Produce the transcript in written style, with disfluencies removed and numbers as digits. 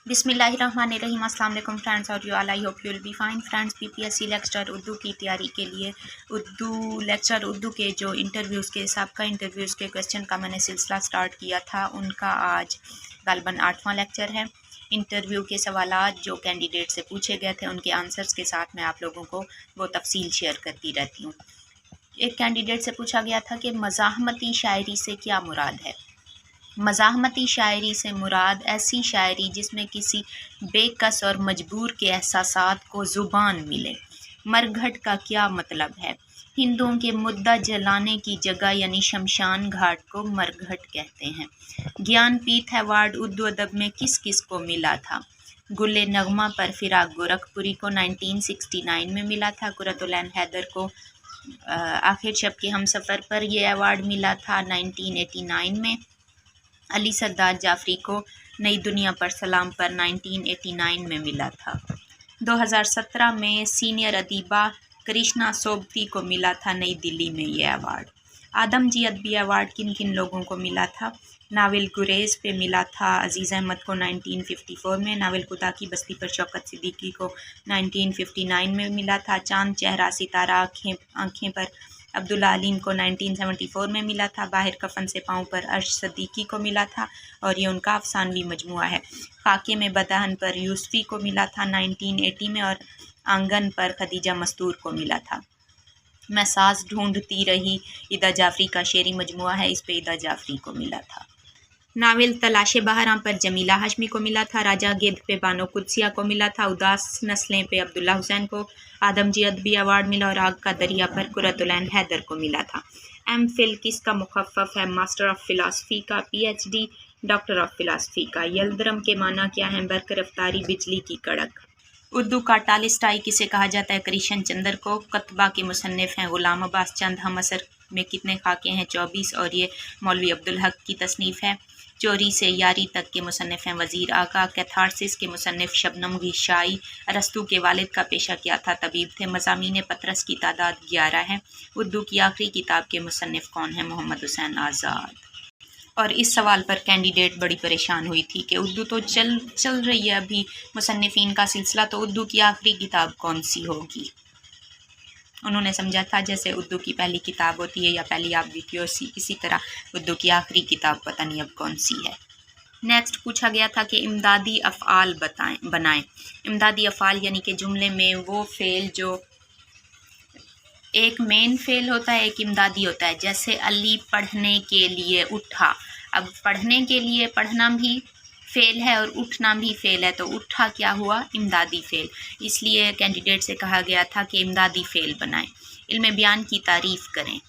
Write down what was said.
बिस्मिल्लाहिर्रहमानिर्रहीम। अस्सलाम वालेकुम फ्रेंड्स और you all, I hope you will be fine friends. PPSC lecture Urdu की तैयारी के लिए उर्दू के जो इंटरव्यूज़ के सबका इंटरव्यूज़ के क्वेश्चन का मैंने सिलसिला स्टार्ट किया था, उनका आज गालबन 8वां लेक्चर है। इंटरव्यू के सवालात जो कैंडिडेट से पूछे गए थे उनके आंसर्स के साथ मैं आप लोगों को वो तफसील शेयर करती रहती हूँ। एक कैंडिडेट से पूछा गया था कि मज़ाहमती शायरी से क्या मुराद है। मज़ाहमती शायरी से मुराद ऐसी शायरी जिसमें किसी बेकस और मजबूर के एहसासात को ज़ुबान मिले। मरघट का क्या मतलब है? हिंदुओं के मुद्दा जलाने की जगह यानी शमशान घाट को मरघट कहते हैं। ज्ञानपीठ अवार्ड उर्दू अदब में किस किस को मिला था? गुले नगमा पर फिराक गोरखपुरी को 1969 में मिला था। कुरतुल ऐन हैदर को आखिर शब के हम सफ़र पर यह अवार्ड मिला था 1989 में। अली सरदार जाफरी को नई दुनिया पर सलाम पर 1989 में मिला था। 2017 में सीनियर अदीबा कृष्णा सोबती को मिला था नई दिल्ली में यह अवार्ड। आदमजी अदबी अवार्ड किन किन लोगों को मिला था? नावल गुरेज पे मिला था अजीज़ अहमद को 1954 में। नावल खुदा की बस्ती पर शौकत सिद्दीकी को 1959 में मिला था। चांद चेहरा सितारा आँखें पर अब्दुल्ला अलीम को 1974 में मिला था। बाहर कफन से पाँव पर अर्श सदीकी को मिला था और ये उनका अफसानवी मजमुआ है। खाके में बदहन पर यूसुफी को मिला था 1980 में और आंगन पर खदीजा मस्तूर को मिला था। मैं साज ढूंढती रही ईदा जाफरी का शेरी मजमुआ है, इस पे ईदा जाफरी को मिला था। नावल तलाशे बहरां पर जमीला हाशमी को मिला था। राजा गिद्ध पे बानो कुदसिया को मिला था। उदास नस्लें पे अब्दुल्ला हुसैन को आदमजी अदबी अवार्ड मिला और आग का दरिया पर कुरतुल ऐन हैदर को मिला था। एम फिल किसका मुखफ़फ़ है? मास्टर ऑफ फिलासफ़ी का। पीएचडी डॉक्टर ऑफ फिलासफ़ी का। यल्दरम के माना क्या है? बरक रफ्तारी बिजली की कड़क। उर्दू का टालिस्टाई किसे कहा जाता है? कृष्ण चंद्र को। कतबा के मुसन्निफ़ हैं गुलाम अब्बास चंद। हम असर में कितने खाके हैं? 24 और ये मौलवी अब्दुल हक की तसनीफ़ है। चोरी से यारी तक के मुसन्निफ़ हैं वज़ीर आका। कैथारसिस के मुसन्निफ़ शबनम घिशाई। अरस्तू के वालिद का पेशा क्या था? तबीब थे। मज़ामीन पतरस की तादाद 11 है। उर्दू की आखिरी किताब के मुसन्निफ़ कौन है? मोहम्मद हुसैन आज़ाद। और इस सवाल पर कैंडिडेट बड़ी परेशान हुई थी कि उर्दू तो चल रही है अभी मुसन्निफ़ीन का सिलसिला, तो उर्दू की आखिरी किताब कौन सी होगी? उन्होंने समझा था जैसे उर्दू की पहली किताब होती है या पहली आप वीडियो इसी तरह उर्दू की आखिरी किताब पता नहीं अब कौन सी है। नेक्स्ट पूछा गया था कि इमदादी अफ़आल बनाएं। इमदादी अफ़आल यानी कि जुमले में वो फ़ेल जो एक मेन फ़ेल होता है, एक इमदादी होता है। जैसे अली पढ़ने के लिए उठा। अब पढ़ने के लिए पढ़ना भी फ़ेल है और उठना भी फ़ेल है, तो उठा क्या हुआ? इमदादी फ़ेल। इसलिए कैंडिडेट से कहा गया था कि इमदादी फ़ेल बनाएं। इल्म बयान की तारीफ़ करें।